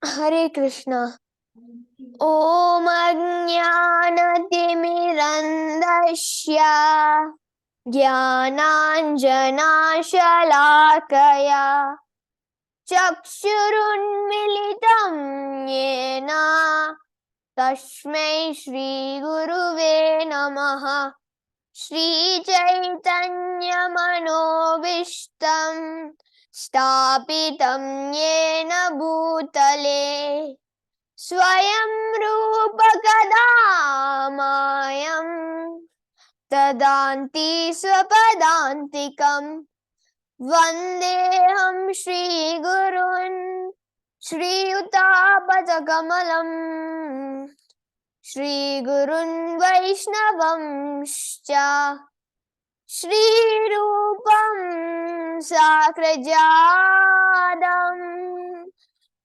Hare Krishna. Om Ajnanatimirandasya Jnananjanashalakaya Chakshurunmilitam Yena Tasmai Shri Guruve Namaha. Shri Chaitanya Manobishtam Stapitam Yena Bhutale Swayam Rupa Kadamayam Tadanti Swapadantikam Vandeham Shri Gurun Shri Utapatakamalam Shri Gurun Vaishnavamscha Shri Rupam Sakrajadam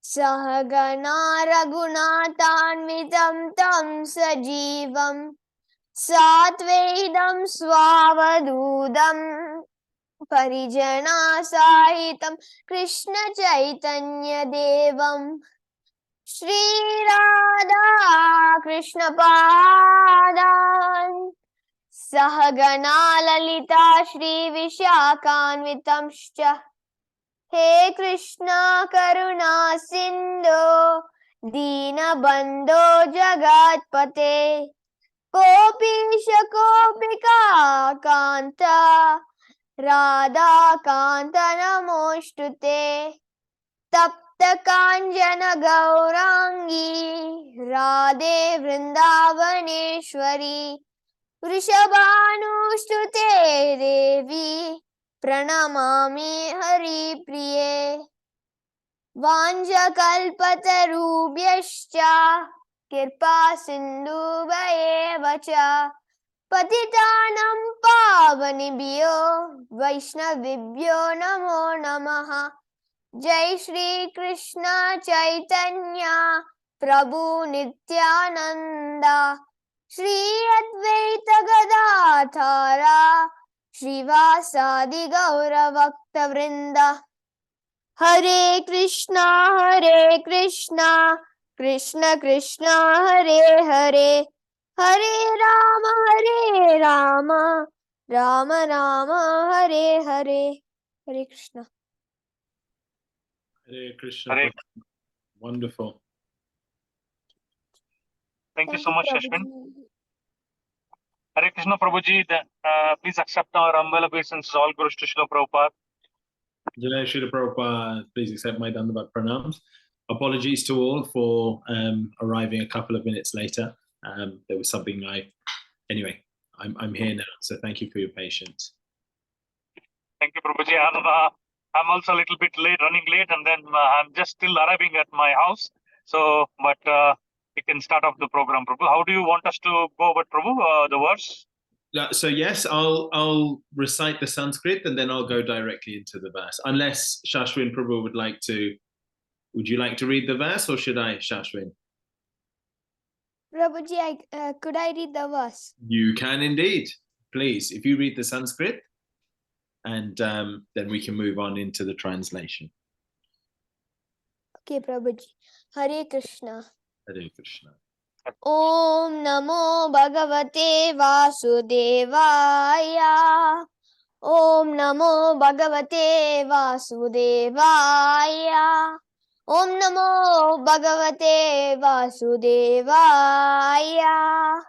Sahagana Raghunathanvitam Tam Sajivam Satvedam Swavadudam Parijana Sahitam Krishna Chaitanya Devam Shri Radha Krishna Padan Sahagana Lalita Shri Vishakhanvitamscha He Krishna Karuna Sindhu Dina Bandho Jagatpate Kopisha Kopika Kanta Radha Kanta Namostute Tapta Kanjana Gaurangi Radhe Vrindavaneshwari Vrishabhanushtute Devi Pranamami Hari Priye Vanjakalpatarubhyascha Kirpa Sindhuvayevacha Patitanam Pavanibhyo Vaishnavibhyo Namo Namaha. Jai Shri Krishna Chaitanya Prabhu Nityananda Shri Advaita Gadadhara Shrivasadi Gaura Bhakta Vrinda. Hare Krishna Krishna Krishna Hare Hare Hare Rama Rama Rama Hare Hare. Hare Krishna. Hare Krishna. Hare. Wonderful. Thank you so much, Prabhuji. Ashwin. Hare Krishna, Prabhuji. Please accept our humble obeisances. All Guru to Srila Prabhupada. Jai Shri Prabhupada, please accept my Dandavat pranams. Apologies to all for arriving a couple of minutes later. There was something anyway, I'm here now, so thank you for your patience. Thank you, Prabhuji. I'm also a little bit late, running late, and then I'm just still arriving at my house. So, but we can start off the program, Prabhu. How do you want us to go about, Prabhu, the verse? So yes, I'll recite the Sanskrit and then I'll go directly into the verse. Unless Shashwin Prabhu would you like to read the verse or should I, Shashwin? Prabhuji, could I read the verse? You can indeed. Please, if you read the Sanskrit, and then we can move on into the translation. Okay, Prabhuji. Hare Krishna. Hare Krishna. Om Namo Bhagavate Vasudevaya. Om Namo Bhagavate Vasudevaya. Om Namo Bhagavate Vasudevaya.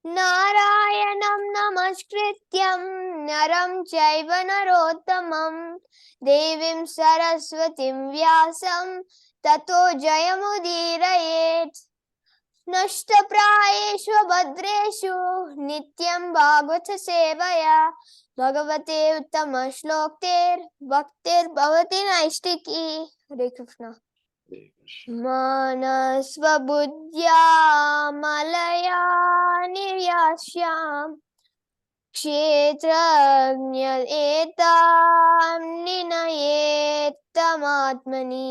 Narayanam Namaskrityam Naram Chaiva Narottamam Devim Saraswatim Vyasam Tato Jayamudirayet Nashtaprayeshu Bhadreshu Nityam Bhagavata Sevaya Bhagavate Uttama Shlokter Bhaktir Bhavati Naistiki. Hare Krishna. Manasvabuddhya malaya niryasyam kshetrajña etam ninayetamatmani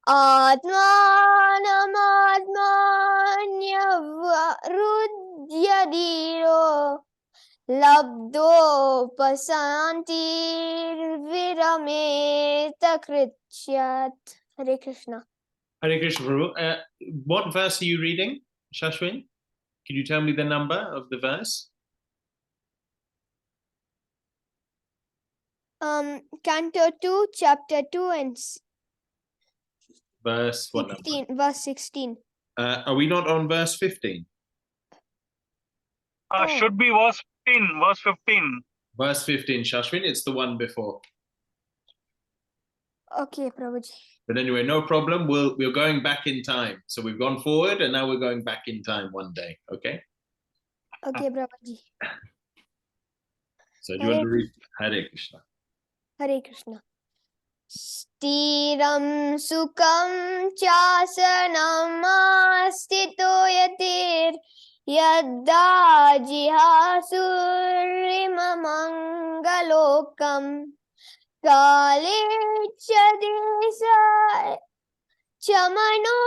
atmanamaatmanyavrudhyadiro labdo pasantir virameta krichyat. Hare Krishna. Hare Krishna, Prabhu. What verse are you reading, Shashwin? Can you tell me the number of the verse? Canto 2, chapter 2 and Verse what number? 16, verse 16. Are we not on verse 15? Oh. Should be verse 15. Verse 15. Verse 15, Shashwin. It's the one before. Okay, Prabhuji. But anyway, no problem. We're going back in time. So we've gone forward and now we're going back in time one day. Okay? Okay, Prabhuji. So do you want to read Hare Krishna? Hare Krishna. Stiram sukam chasanam astito yatir yadda jihasurim mangalokam kale chadesa chamano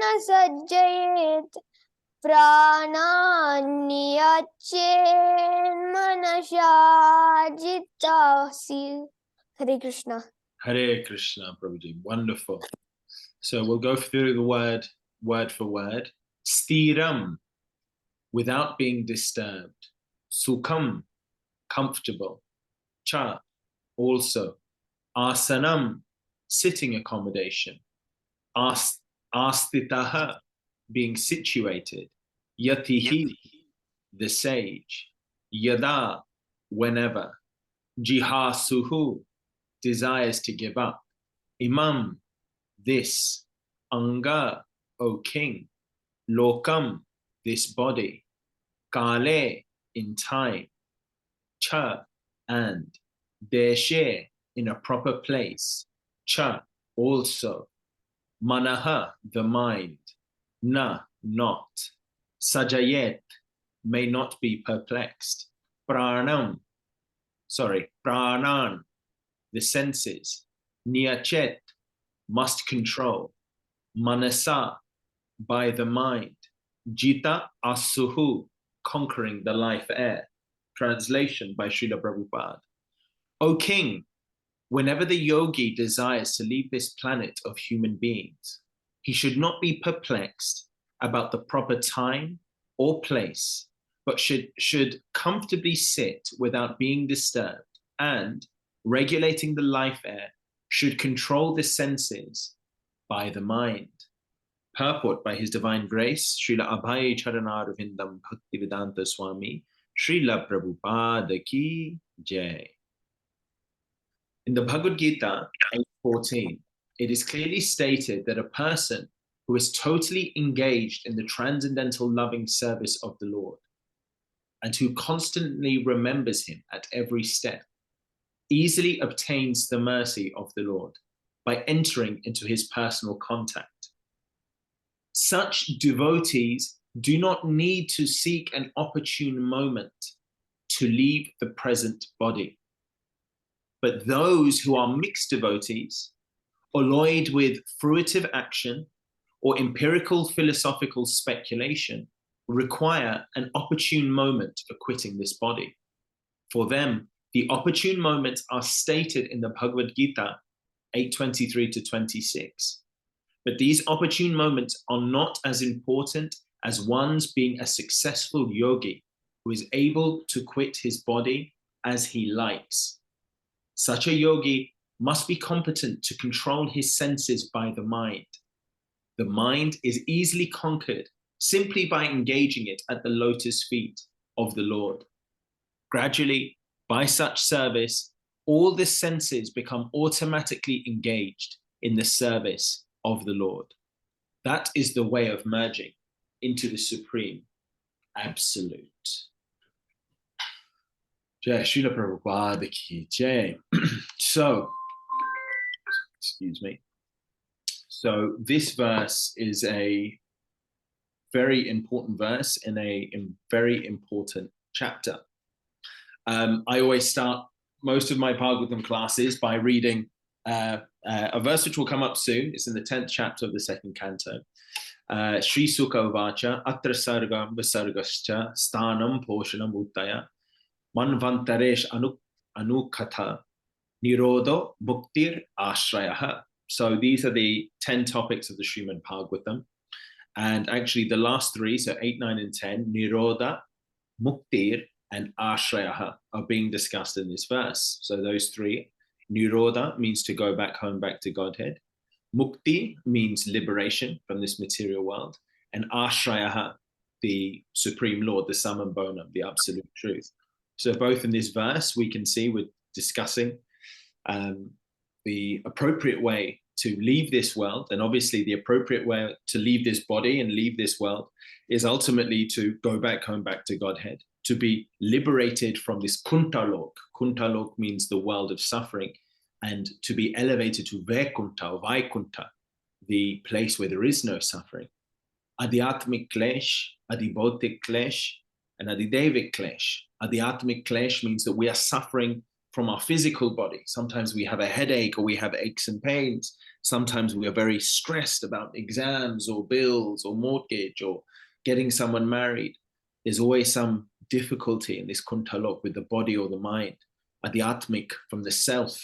na sajjayet prananiyacchen manashajitasi. Hare Krishna. Hare Krishna, Prabhuji. Wonderful. So we'll go through the word for word. Stiram, without being disturbed. Sukham, comfortable. Cha, also. Asanam, sitting accommodation. Astitaha, being situated. Yatihi, the sage. Yada, whenever. Jihasuhu, desires to give up. Imam, this. Anga, O king. Lokam, this body. Kale, in time. Cha, and. Deshe, in a proper place. Cha, also. Manaha, the mind. Na, not. Sajayet, may not be perplexed. Pranan, the senses. Niyachet, must control. Manasa, by the mind. Jita asuhu, conquering the life air. Translation by Srila Prabhupada. O king, whenever the yogi desires to leave this planet of human beings, he should not be perplexed about the proper time or place, but should comfortably sit without being disturbed, and, regulating the life air, should control the senses by the mind. Purport by His Divine Grace, Srila Abhay Charanarvindam Bhaktivedanta Swami, Srila Prabhupada Ki Jai. In the Bhagavad Gita 8:14, it is clearly stated that a person who is totally engaged in the transcendental loving service of the Lord and who constantly remembers Him at every step easily obtains the mercy of the Lord by entering into His personal contact. Such devotees do not need to seek an opportune moment to leave the present body. But those who are mixed devotees, alloyed with fruitive action or empirical philosophical speculation, require an opportune moment for quitting this body. For them, the opportune moments are stated in the Bhagavad Gita 8:23-26. But these opportune moments are not as important as one's being a successful yogi who is able to quit his body as he likes. Such a yogi must be competent to control his senses by the mind. The mind is easily conquered simply by engaging it at the lotus feet of the Lord. Gradually, by such service, all the senses become automatically engaged in the service of the Lord. That is the way of merging into the Supreme Absolute. Jai Srila Prabhupada Ki Jai. So, excuse me. So this verse is a very important verse in a very important chapter. I always start most of my Bhagavatam classes by reading a verse which will come up soon. It's in the 10th chapter of the 2nd canto. Shri Sukha Vacha Atra Sargam Vasargascha Stanam Poshanam Uttaya Manvantaresh Anukatha Nirodho Bhuktir Ashrayaha. So these are the 10 topics of the Srimad Bhagavatam. And actually the last three, so 8, 9, and 10, Nirodha, Muktir, and Ashrayaha are being discussed in this verse. So those three, Nirodha means to go back home, back to Godhead. Mukti means liberation from this material world. And Ashrayaha, the Supreme Lord, the sum and bone of the absolute truth. So both in this verse, we can see we're discussing the appropriate way to leave this world. And obviously the appropriate way to leave this body and leave this world is ultimately to go back home, back to Godhead, to be liberated from this kuntalok. Kuntalok means the world of suffering, and to be elevated to Vaikunta or Vaikunta, the place where there is no suffering. Adhyatmik klesh, adhibautik klesh, and adhidevik klesh. Adhyatmik klesh means that we are suffering from our physical body. Sometimes we have a headache or we have aches and pains. Sometimes we are very stressed about exams or bills or mortgage or getting someone married. There's always some difficulty in this kuntalok with the body or the mind. Adhyatmik, from the self.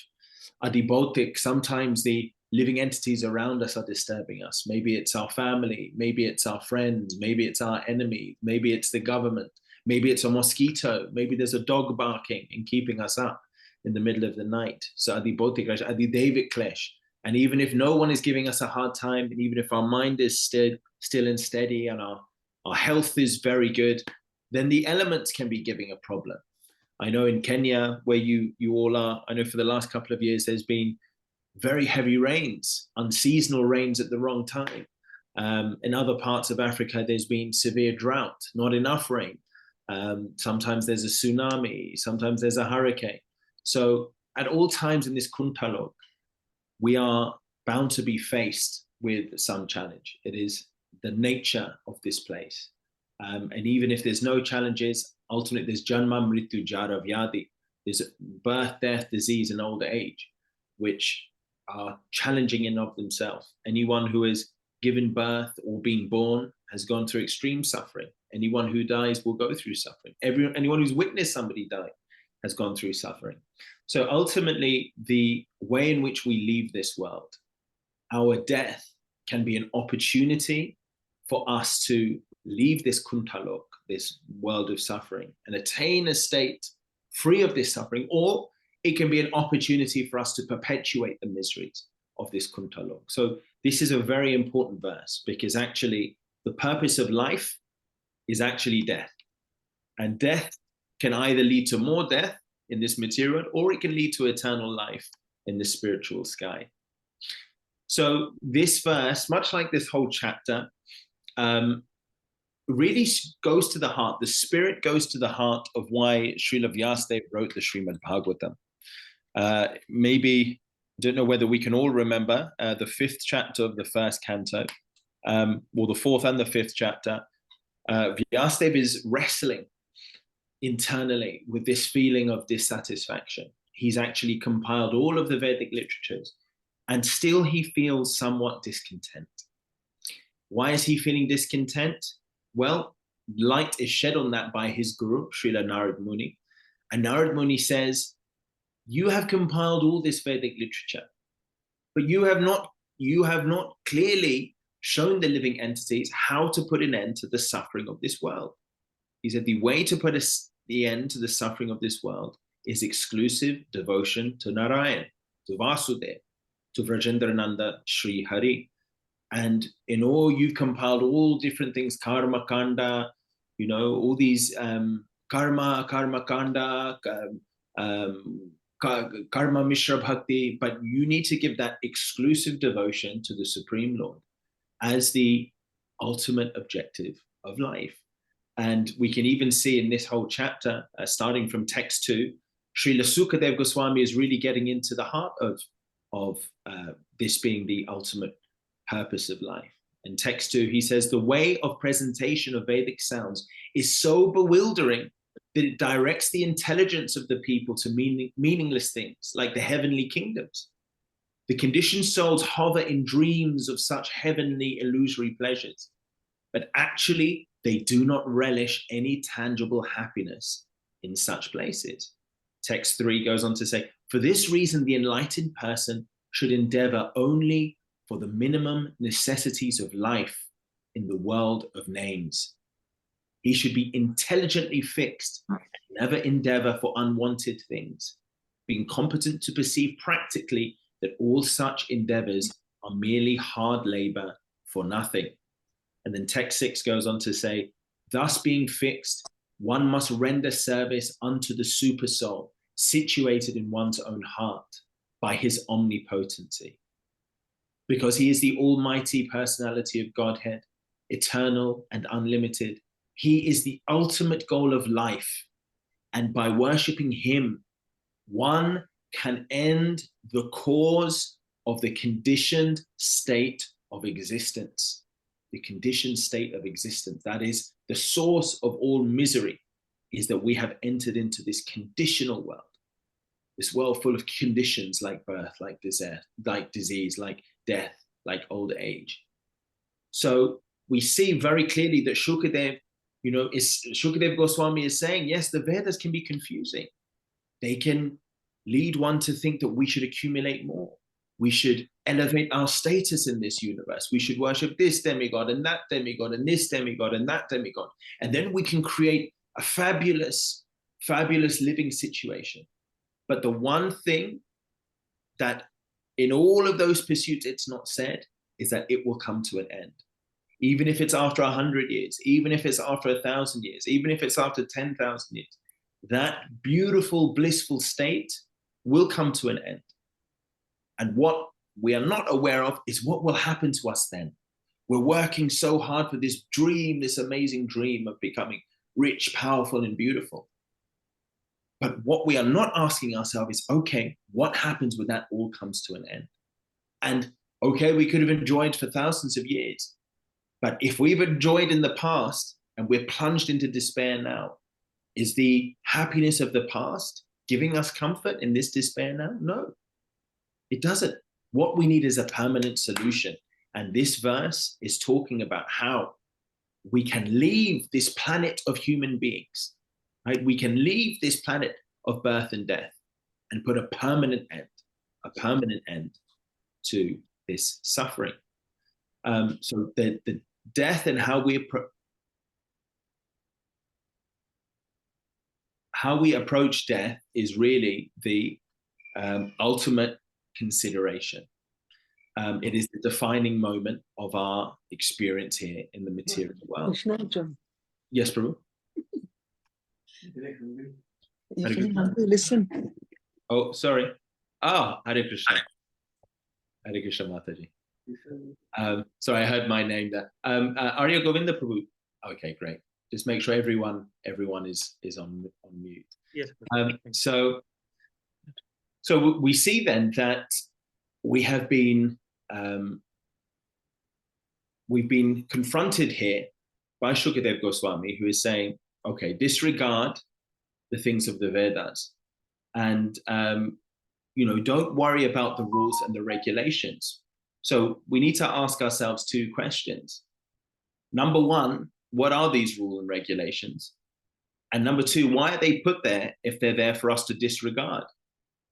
Adhibautik, sometimes the living entities around us are disturbing us. Maybe it's our family, maybe it's our friends, maybe it's our enemy, maybe it's the government, maybe it's a mosquito, maybe there's a dog barking and keeping us up in the middle of the night. So adhibautik klesh, adhidevik klesh. And even if no one is giving us a hard time, and even if our mind is still and steady and our health is very good, then the elements can be giving a problem. I know in Kenya, where you all are, I know for the last couple of years, there's been very heavy rains, unseasonal rains at the wrong time. In other parts of Africa, there's been severe drought, not enough rain. Sometimes there's a tsunami, sometimes there's a hurricane. So at all times in this kuntalok, we are bound to be faced with some challenge. It is the nature of this place. And even if there's no challenges, ultimately there's janma, mritu, jara, vyadi. There's birth, death, disease, and old age, which are challenging in of themselves. Anyone who has given birth or been born has gone through extreme suffering. Anyone who dies will go through suffering. Anyone who's witnessed somebody die has gone through suffering. So ultimately, the way in which we leave this world, our death can be an opportunity for us to leave this kuntalok, this world of suffering, and attain a state free of this suffering, or it can be an opportunity for us to perpetuate the miseries of this kuntalok. So this is a very important verse, because actually the purpose of life is actually death. And death can either lead to more death in this material, or it can lead to eternal life in the spiritual sky. So this verse, much like this whole chapter, really goes to the heart. The spirit goes to the heart of why Srila Vyasadeva wrote the Srimad Bhagavatam. Maybe, I don't know whether we can all remember the 5th chapter of the 1st canto, or the 4th and the 5th chapter. Vyasadeva is wrestling internally with this feeling of dissatisfaction. He's actually compiled all of the Vedic literatures, and still he feels somewhat discontent. Why is he feeling discontent? Well, light is shed on that by his guru, Srila Narad Muni. And Narad Muni says, you have compiled all this Vedic literature, but you have not clearly shown the living entities how to put an end to the suffering of this world. He said the way to put the end to the suffering of this world is exclusive devotion to Narayan, to Vasudeva, to Vrajendrananda, Sri Hari. And in all, you've compiled all different things, karma kanda, all these karma kanda, karma mishra bhakti, but you need to give that exclusive devotion to the Supreme Lord as the ultimate objective of life. And we can even see in this whole chapter, starting from text 2, Srila Sukadeva Goswami is really getting into the heart of this being the ultimate purpose of life. In text 2, he says, the way of presentation of Vedic sounds is so bewildering that it directs the intelligence of the people to meaningless things like the heavenly kingdoms. The conditioned souls hover in dreams of such heavenly illusory pleasures, but actually they do not relish any tangible happiness in such places. Text 3 goes on to say, for this reason, the enlightened person should endeavor only for the minimum necessities of life in the world of names. He should be intelligently fixed and never endeavor for unwanted things, being competent to perceive practically that all such endeavors are merely hard labor for nothing. And then text 6 goes on to say, thus being fixed, one must render service unto the super soul situated in one's own heart by his omnipotency. Because he is the almighty personality of Godhead, eternal and unlimited. He is the ultimate goal of life. And by worshipping him, one can end the cause of the conditioned state of existence. The conditioned state of existence. That is the source of all misery, is that we have entered into this conditional world. This world full of conditions like birth, like disease, like death, like old age. So we see very clearly that Shukadev, Shukadev Goswami is saying, yes, the Vedas can be confusing. They can lead one to think that we should accumulate more. We should elevate our status in this universe. We should worship this demigod and that demigod and this demigod and that demigod. And then we can create a fabulous, fabulous living situation. But the one thing that in all of those pursuits it's not said is that it will come to an end. Even if it's after 100 years, even if it's after 1,000 years, even if it's after 10,000 years, that beautiful, blissful state will come to an end. And what we are not aware of is what will happen to us then. We're working so hard for this dream, this amazing dream of becoming rich, powerful, and beautiful. But what we are not asking ourselves is, okay, what happens when that all comes to an end? And okay, we could have enjoyed for thousands of years. But if we've enjoyed in the past and we're plunged into despair now, is the happiness of the past giving us comfort in this despair now? No, it doesn't. What we need is a permanent solution. And this verse is talking about how we can leave this planet of human beings, right? We can leave this planet of birth and death and put a permanent end to this suffering. So the death and how we approach death is really the ultimate consideration. It is the defining moment of our experience here in the material world. Krishna, Arjun. Yes, Prabhu. You can hardly listen. Oh, sorry. Hare Krishna. Hare Krishna Mataji. Sorry, I heard my name there. Arya Govinda Prabhu. Okay, great. Just make sure everyone is on mute. Yes. So we see then that we have been we've been confronted here by Shukadev Goswami, who is saying, okay, disregard the things of the Vedas, and don't worry about the rules and the regulations. So we need to ask ourselves two questions. Number one, what are these rules and regulations? And number two, why are they put there if they're there for us to disregard?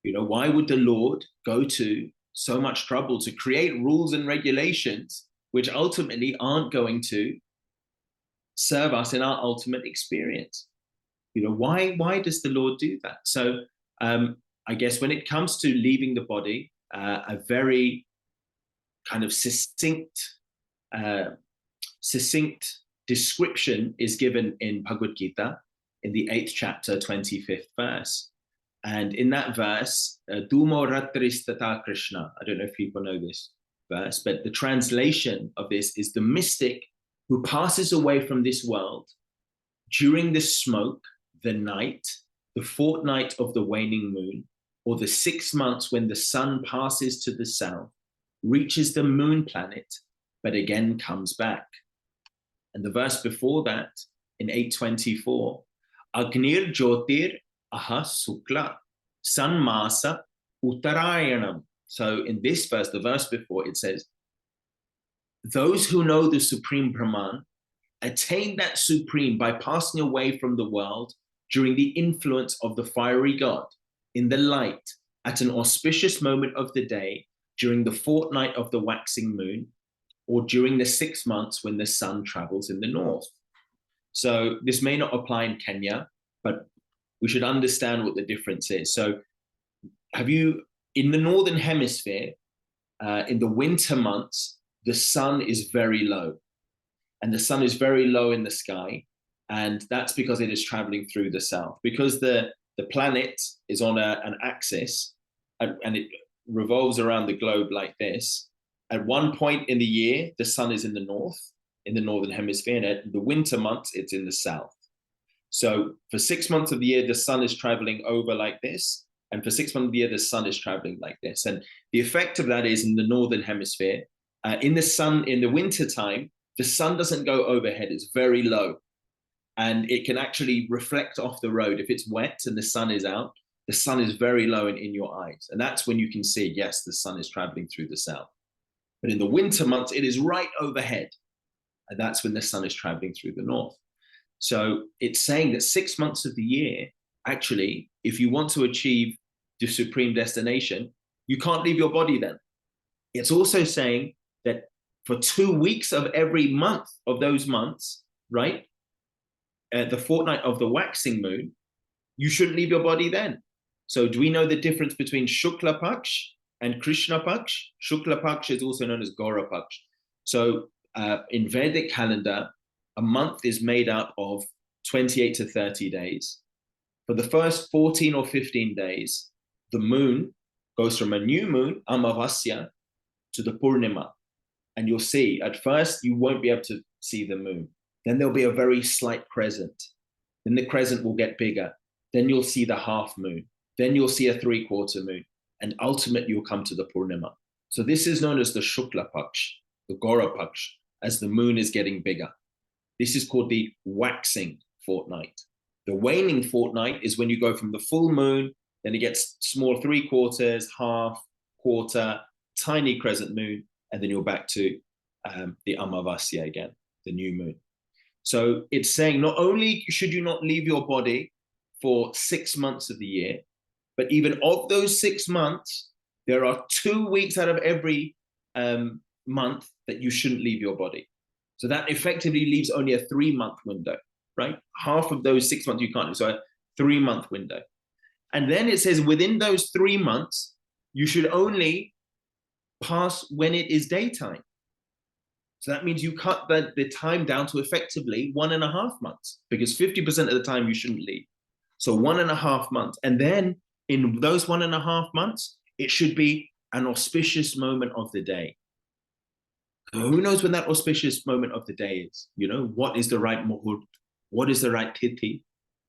Why would the Lord go to so much trouble to create rules and regulations which ultimately aren't going to serve us in our ultimate experience? Why does the Lord do that? So I guess when it comes to leaving the body, a very kind of succinct description is given in Bhagavad Gita in the 8th chapter, 25th verse. And in that verse, Dumo Ratristata Krishna, I don't know if people know this verse, but the translation of this is the mystic who passes away from this world during the smoke, the night, the fortnight of the waning moon, or the 6 months when the sun passes to the south, reaches the moon planet, but again comes back. And the verse before that, in 824, Agnir Jyotir Aha Sukla Sanmasa Uttarayanam. So in this verse, the verse before, it says, those who know the Supreme Brahman attain that Supreme by passing away from the world during the influence of the fiery God in the light at an auspicious moment of the day during the fortnight of the waxing moon, or during the 6 months when the sun travels in the north. So this may not apply in Kenya, but we should understand what the difference is. So in the northern hemisphere, in the winter months, the sun is very low. And the sun is very low in the sky. And that's because it is traveling through the south. Because the planet is on an axis and it revolves around the globe like this. At one point in the year, the sun is in the north, in the northern hemisphere, and at the winter months, it's in the south. So for 6 months of the year, the sun is traveling over like this. And for 6 months of the year, the sun is traveling like this. And the effect of that is in the northern hemisphere, in the winter time, the sun doesn't go overhead, it's very low. And it can actually reflect off the road. If it's wet and the sun is out, the sun is very low in your eyes. And that's when you can see, yes, the sun is traveling through the south. But in the winter months, it is right overhead. And that's when the sun is traveling through the north. So it's saying that 6 months of the year, actually, if you want to achieve the supreme destination, you can't leave your body then. It's also saying that for 2 weeks of every month of those months, right, the fortnight of the waxing moon, you shouldn't leave your body then. So do we know the difference between Shukla Paksh and Krishna Paksh? Shukla Paksh is also known as Gaura Paksh. So in Vedic calendar, a month is made up of 28 to 30 days. For the first 14 or 15 days, the moon goes from a new moon, Amavasya, to the Purnima. And you'll see, at first, you won't be able to see the moon. Then there'll be a very slight crescent. Then the crescent will get bigger. Then you'll see the half moon. Then you'll see a 3/4 moon. And ultimately, you'll come to the Purnima. So this is known as the Shukla Paksh, the Gaura Paksh, as the moon is getting bigger. This is called the waxing fortnight. The waning fortnight is when you go from the full moon, then it gets small 3/4, half, quarter, tiny crescent moon, and then you're back to the Amavasya again, the new moon. So it's saying not only should you not leave your body for 6 months of the year, but even of those 6 months, there are 2 weeks out of every month that you shouldn't leave your body. So that effectively leaves only a 3-month window, right? Half of those 6 months you can't do, so a 3-month window. And then it says within those 3 months, you should only pass when it is daytime. So that means you cut the time down to effectively 1.5 months, because 50% of the time you shouldn't leave. So 1.5 months. And then in those 1.5 months, it should be an auspicious moment of the day. Who knows when that auspicious moment of the day is? You know, what is the right muhurt? What is the right tithi?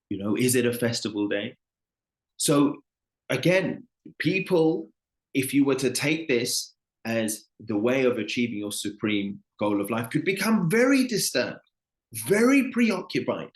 You know, is it a festival day? So again, people, if you were to take this as the way of achieving your supreme goal of life, could become very disturbed, very preoccupied.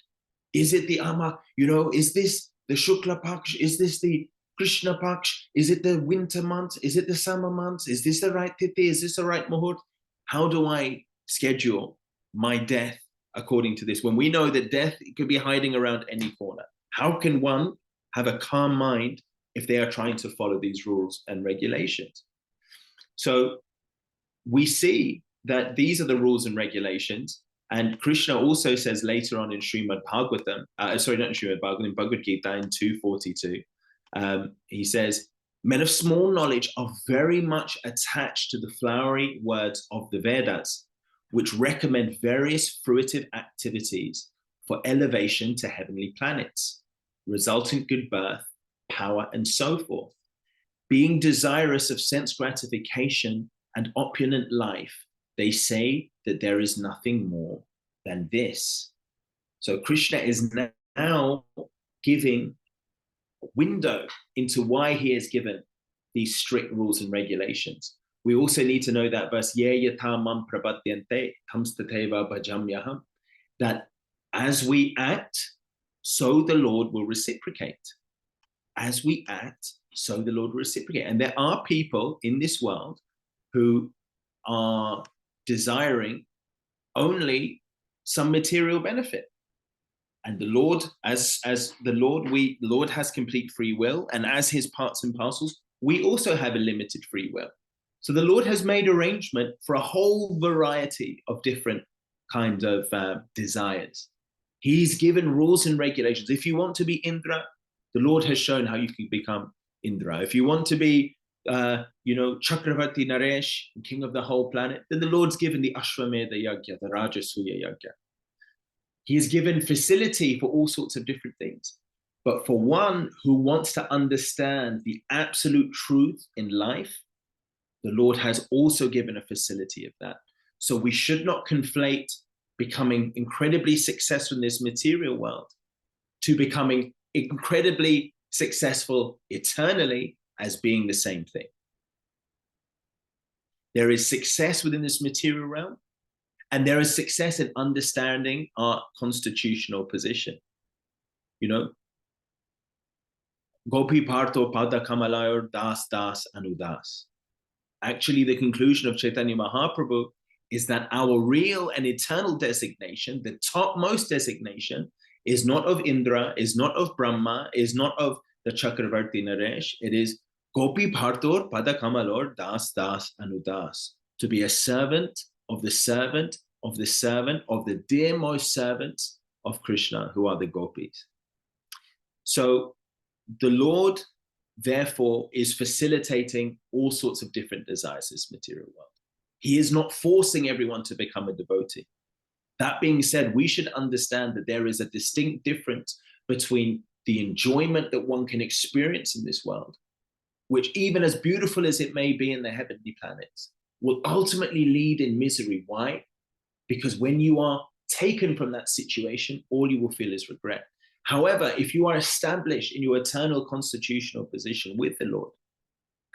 Is it the Ama? You know, is this the Shukla Paksh? Is this the Krishna Paksh? Is it the winter months? Is it the summer months? Is this the right tithi? Is this the right muhurt? How do I schedule my death according to this? When we know that death could be hiding around any corner, how can one have a calm mind if they are trying to follow these rules and regulations? So we see that these are the rules and regulations. And Krishna also says later on in Srimad Bhagavatam, sorry, not in Srimad Bhagavatam, in Bhagavad Gita in 242, he says, men of small knowledge are very much attached to the flowery words of the Vedas, which recommend various fruitive activities for elevation to heavenly planets, resultant good birth, power, and so forth. Being desirous of sense gratification and opulent life, they say that there is nothing more than this. So Krishna is now giving a window into why he has given these strict rules and regulations. We also need to know that verse, Ye yatha mam prapadyante tamstateva bhajamyaham, that as we act, so the Lord will reciprocate. As we act, so the Lord will reciprocate. And there are people in this world who are desiring only some material benefit. And the Lord, as the Lord has complete free will, and as his parts and parcels, we also have a limited free will. So the Lord has made arrangement for a whole variety of different kinds of desires. He's given rules and regulations. If you want to be Indra, the Lord has shown how you can become Indra. If you want to be, Chakravarti Naresh, king of the whole planet, then the Lord's given the Ashwamedha Yagya, the Rajasuya Yagya. He has given facility for all sorts of different things. But for one who wants to understand the absolute truth in life, the Lord has also given a facility of that. So we should not conflate becoming incredibly successful in this material world to becoming incredibly successful eternally as being the same thing. There is success within this material realm, and there is success in understanding our constitutional position. Gopi Partho Pada Kamalayur Das Das Anudas. Actually, the conclusion of Chaitanya Mahaprabhu is that our real and eternal designation, the topmost designation, is not of Indra, is not of Brahma, is not of the Chakravarti Naresh. It is Gopi Bhartor Pada Kamalor Das Das Anudas. To be a servant of the servant of the servant of the dearmost servants of Krishna, who are the gopis. So the Lord, therefore, is facilitating all sorts of different desires in this material world. He is not forcing everyone to become a devotee. That being said, we should understand that there is a distinct difference between the enjoyment that one can experience in this world, which, even as beautiful as it may be in the heavenly planets, will ultimately lead in misery. Why? Because when you are taken from that situation, all you will feel is regret. However, if you are established in your eternal constitutional position with the Lord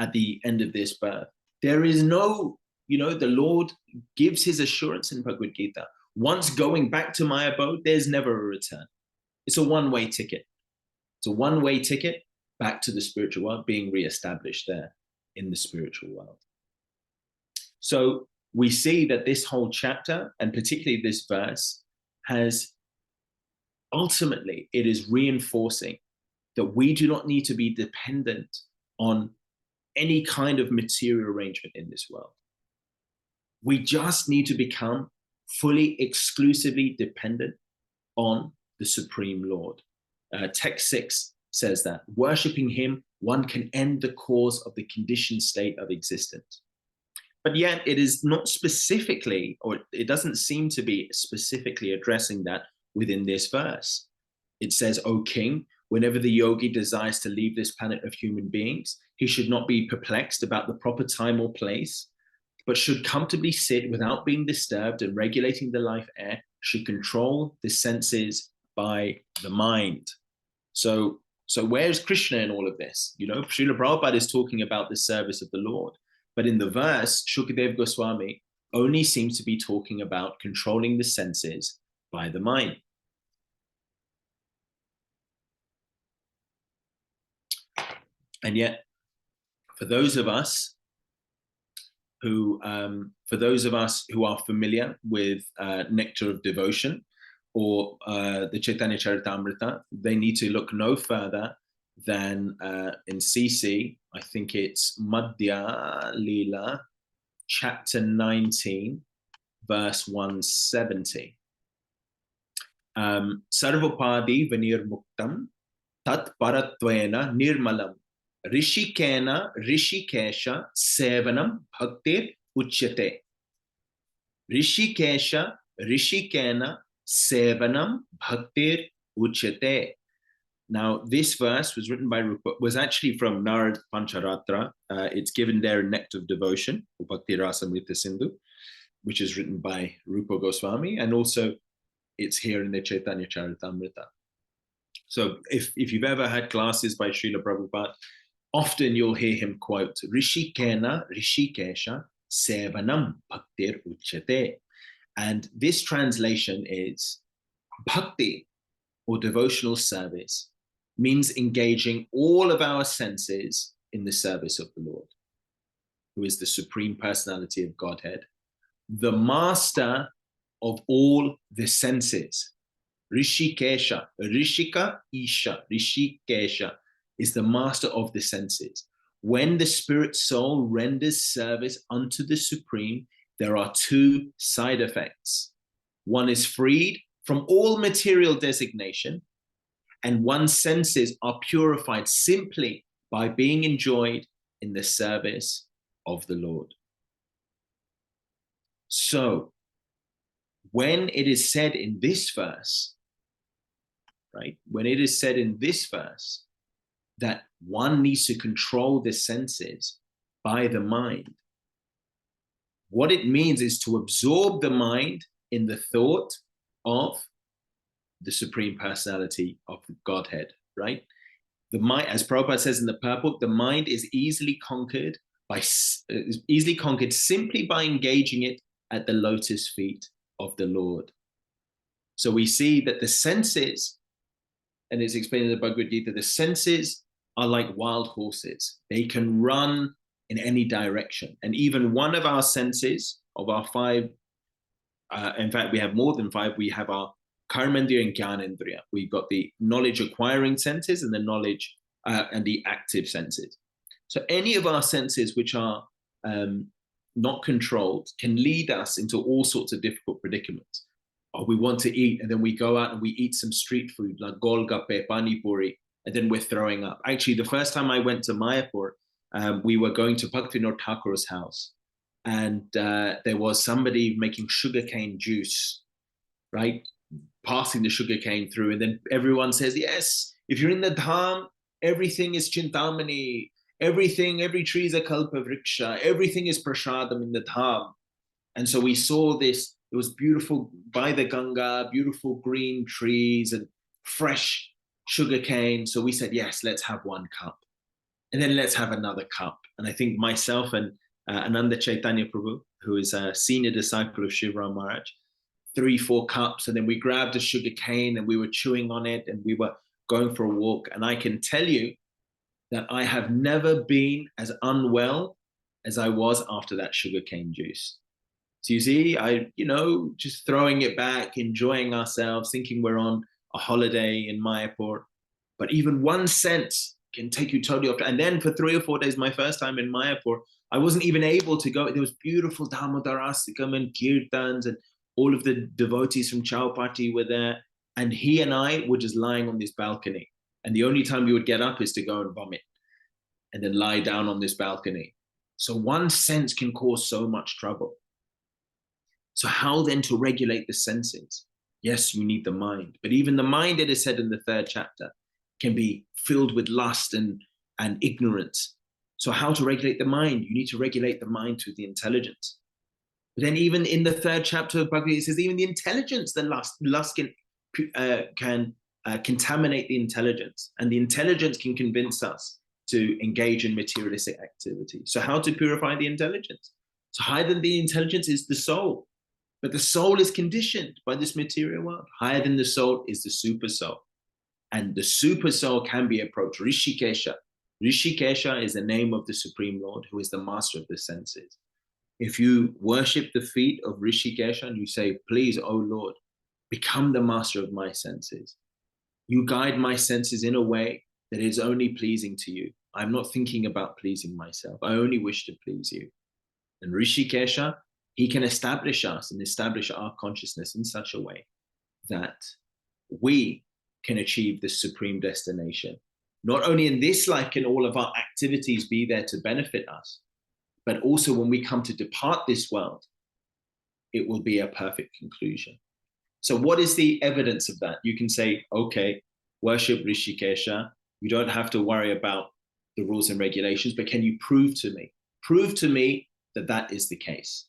at the end of this birth, there is no, the Lord gives his assurance in Bhagavad Gita. Once going back to my abode, there's never a return. It's a one-way ticket. It's a one-way ticket back to the spiritual world, being reestablished there in the spiritual world. So we see that this whole chapter, and particularly this verse, has ultimately, it is reinforcing that we do not need to be dependent on any kind of material arrangement in this world. We just need to become fully, exclusively dependent on the Supreme Lord. Text 6 says that worshipping him, one can end the cause of the conditioned state of existence. But yet it is not specifically, or it doesn't seem to be specifically addressing that within this verse. It says, O king, whenever the yogi desires to leave this planet of human beings, he should not be perplexed about the proper time or place, but should comfortably sit without being disturbed, and regulating the life air, should control the senses by the mind. So where's Krishna in all of this? Srila Prabhupada is talking about the service of the Lord. But in the verse, Shukadev Goswami only seems to be talking about controlling the senses by the mind. And yet, for those of us who are familiar with Nectar of Devotion or the Chaitanya Charitamrita, they need to look no further than in CC, I think it's Madhya Leela, chapter 19, verse 170. Sarvapadi Vanirmuktam Tat Paratvena Nirmalam Rishikena Rishikesha Sevanam Bhaktir Uchyate. Rishikesha Rishikena Sevanam Bhaktir Uchyate. Now, this verse was written by Rupa, was actually from Narad Pancharatra. It's given there in Nectar of Devotion, Bhakti Rasamrita Sindhu, which is written by Rupa Goswami, and also it's here in the Chaitanya Charitamrita. So if you've ever had classes by Srila Prabhupada, often you'll hear him quote, Rishikena Rishikesha Sevanam Bhaktir Uchyate. And this translation is bhakti, or devotional service, means engaging all of our senses in the service of the Lord, who is the Supreme Personality of Godhead, the master of all the senses. Rishikesha, Rishika Isha, Rishikesha is the master of the senses. When the spirit soul renders service unto the Supreme, there are two side effects. One is freed from all material designation, and one's senses are purified simply by being enjoyed in the service of the Lord. So, when it is said in this verse, right, when it is said in this verse that one needs to control the senses by the mind, what it means is to absorb the mind in the thought of the Supreme Personality of Godhead, right? The mind, as Prabhupada says in the purport, the mind is easily conquered simply by engaging it at the lotus feet of the Lord. So we see that the senses, and it's explained in the Bhagavad Gita, the senses are like wild horses. They can run in any direction. And even one of our senses, of our five, in fact, we have more than five, we have our Karmendriya and Jnanendriya. We've got the knowledge acquiring senses and the knowledge and the active senses. So any of our senses which are not controlled can lead us into all sorts of difficult predicaments. Or we want to eat, and then we go out and we eat some street food like golgappe, pani puri, and then we're throwing up. Actually, the first time I went to Mayapur, we were going to Bhaktivinoda Thakur's house, and there was somebody making sugarcane juice, right? Passing the sugarcane through, and then everyone says, yes, if you're in the dham, everything is chintamani, everything, every tree is a kalpa vriksha, everything is prashadam in the dham. And so we saw this, it was beautiful by the Ganga, beautiful green trees and fresh sugarcane. So we said, yes, let's have one cup. And then let's have another cup. And I think myself and Ananda Chaitanya Prabhu, who is a senior disciple of Shivram Maharaj, 3-4 cups. And then we grabbed a sugar cane and we were chewing on it and we were going for a walk. And I can tell you that I have never been as unwell as I was after that sugar cane juice. So you see, just throwing it back, enjoying ourselves, thinking we're on a holiday in Mayapur. But even one sense can take you totally off. And then for 3 or 4 days, my first time in Mayapur, I wasn't even able to go. There was beautiful Damodarastikam and Kirtans, and all of the devotees from Chowpatty were there. And he and I were just lying on this balcony. And the only time we would get up is to go and vomit and then lie down on this balcony. So one sense can cause so much trouble. So how then to regulate the senses? Yes, you need the mind. But even the mind, it is said in the 3rd chapter, can be filled with lust and ignorance. So how to regulate the mind? You need to regulate the mind through the intelligence. But then even in the 3rd chapter of Bhagavad Gita, it says even the intelligence, the lust can contaminate the intelligence. And the intelligence can convince us to engage in materialistic activity. So how to purify the intelligence? So higher than the intelligence is the soul. But the soul is conditioned by this material world. Higher than the soul is the super soul. And the super soul can be approached. Rishikesha. Rishikesha is the name of the Supreme Lord, who is the master of the senses. If you worship the feet of Rishikesha and you say, please, O Lord, become the master of my senses. You guide my senses in a way that is only pleasing to you. I'm not thinking about pleasing myself. I only wish to please you. And Rishikesha, he can establish us and establish our consciousness in such a way that we can achieve this supreme destination. Not only in this life can all of our activities be there to benefit us, but also when we come to depart this world, it will be a perfect conclusion. So what is the evidence of that? You can say, okay, worship Rishikesha. You don't have to worry about the rules and regulations, but can you prove to me that that is the case?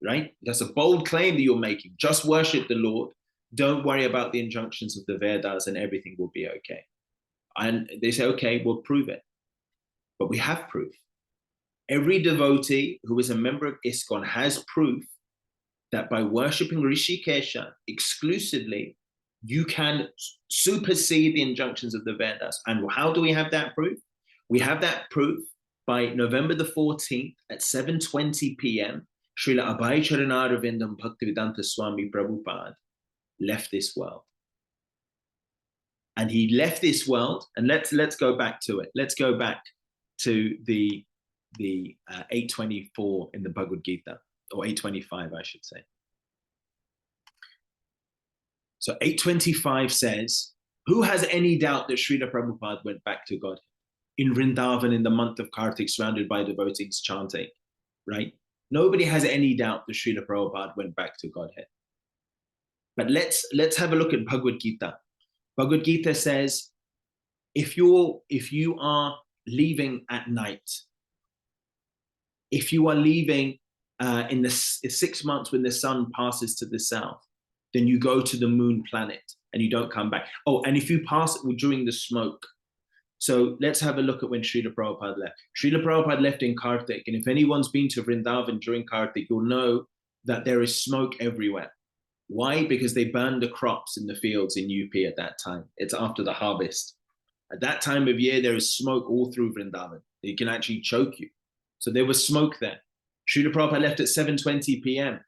Right? That's a bold claim that you're making. Just worship the Lord. Don't worry about the injunctions of the Vedas and everything will be okay. And they say, okay, we'll prove it. But we have proof. Every devotee who is a member of ISKCON has proof that by worshipping Rishikesha exclusively, you can supersede the injunctions of the Vedas. And how do we have that proof? We have that proof by November the 14th at 7:20 p.m. Srila Abhay Charanarvindam Bhaktivedanta Swami Prabhupada left this world. And he left this world, and let's go back to it. Let's go back to the 824 in the Bhagavad Gita, or 825, I should say. So 825 says, who has any doubt that Srila Prabhupada went back to God in Vrindavan in the month of Kartik, surrounded by devotees chanting, right? Nobody has any doubt that Srila Prabhupada went back to Godhead. But let's have a look at Bhagavad Gita. Bhagavad Gita says, if you are leaving at night, if you are leaving in the 6 months when the sun passes to the south, then you go to the moon planet and you don't come back. Oh, and if you pass during the smoke. So let's have a look at when Srila Prabhupada left. Srila Prabhupada left in Kartik, and if anyone's been to Vrindavan during Kartik, you'll know that there is smoke everywhere. Why? Because they burned the crops in the fields in UP at that time. It's after the harvest. At that time of year, there is smoke all through Vrindavan. It can actually choke you. So there was smoke there. Srila Prabhupada left at 7:20 p.m.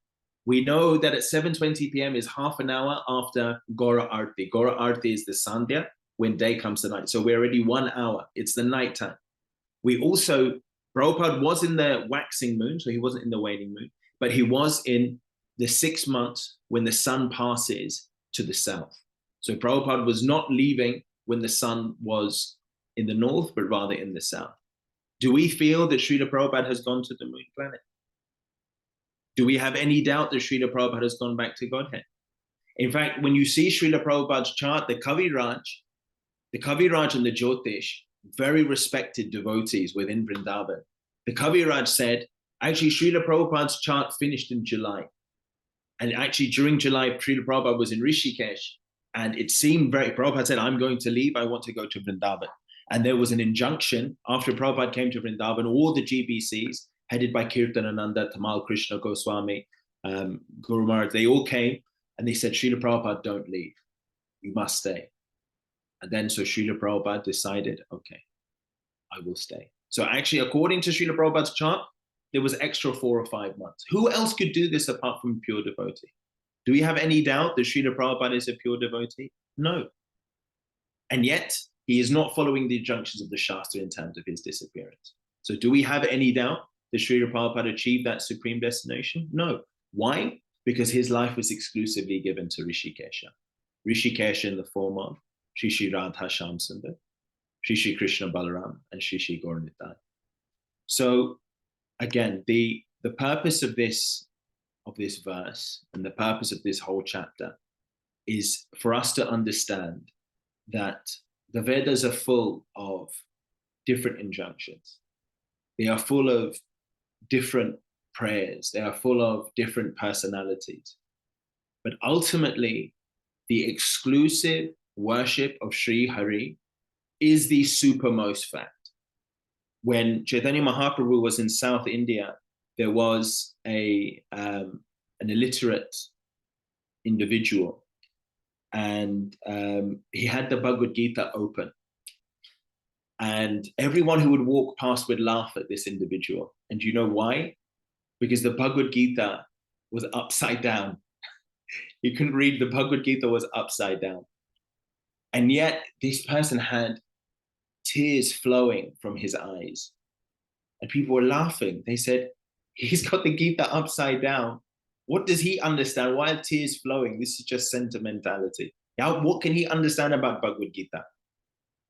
We know that at 7:20 p.m. is half an hour after Gora Arti. Gora Arti is the Sandhya, when day comes to night. So we're already 1 hour. It's the nighttime. We also, Prabhupada was in the waxing moon, so he wasn't in the waning moon, but he was in the 6 months when the sun passes to the south. So Prabhupada was not leaving when the sun was in the north, but rather in the south. Do we feel that Srila Prabhupada has gone to the moon planet? Do we have any doubt that Srila Prabhupada has gone back to Godhead? In fact, when you see Srila Prabhupada's chart, the Kaviraj and the Jyotish, very respected devotees within Vrindavan. The Kaviraj said, actually, Srila Prabhupada's chart finished in July. And actually, during July, Srila Prabhupada was in Rishikesh, and it seemed Prabhupada said, I'm going to leave, I want to go to Vrindavan. And there was an injunction, after Prabhupada came to Vrindavan, all the GBCs, headed by Kirtanananda, Tamal Krishna Goswami, Guru Maharaj, they all came, and they said, Srila Prabhupada, don't leave. You must stay. And then so Srila Prabhupada decided, okay, I will stay. So actually, according to Srila Prabhupada's chart, there was extra 4 or 5 months. Who else could do this apart from pure devotee? Do we have any doubt that Srila Prabhupada is a pure devotee? No. And yet, he is not following the injunctions of the Shastra in terms of his disappearance. So do we have any doubt that Srila Prabhupada achieved that supreme destination? No. Why? Because his life was exclusively given to Rishikesha. Rishikesha in the form of Shri Shri Radha Shamsundar, Shri Shri Krishna Balaram, and Shri Shri Gauranitai. So again, the purpose of this verse and the purpose of this whole chapter is for us to understand that the Vedas are full of different injunctions. They are full of different prayers. They are full of different personalities. But ultimately, the exclusive worship of Sri Hari is the supermost fact. When Chaitanya Mahaprabhu was in South India, there was an illiterate individual, and he had the Bhagavad Gita open. And everyone who would walk past would laugh at this individual. And do you know why? Because the Bhagavad Gita was upside down. You couldn't read, the Bhagavad Gita was upside down. And yet this person had tears flowing from his eyes. And people were laughing. They said, he's got the Gita upside down. What does he understand? Why are tears flowing? This is just sentimentality. Now, what can he understand about Bhagavad Gita?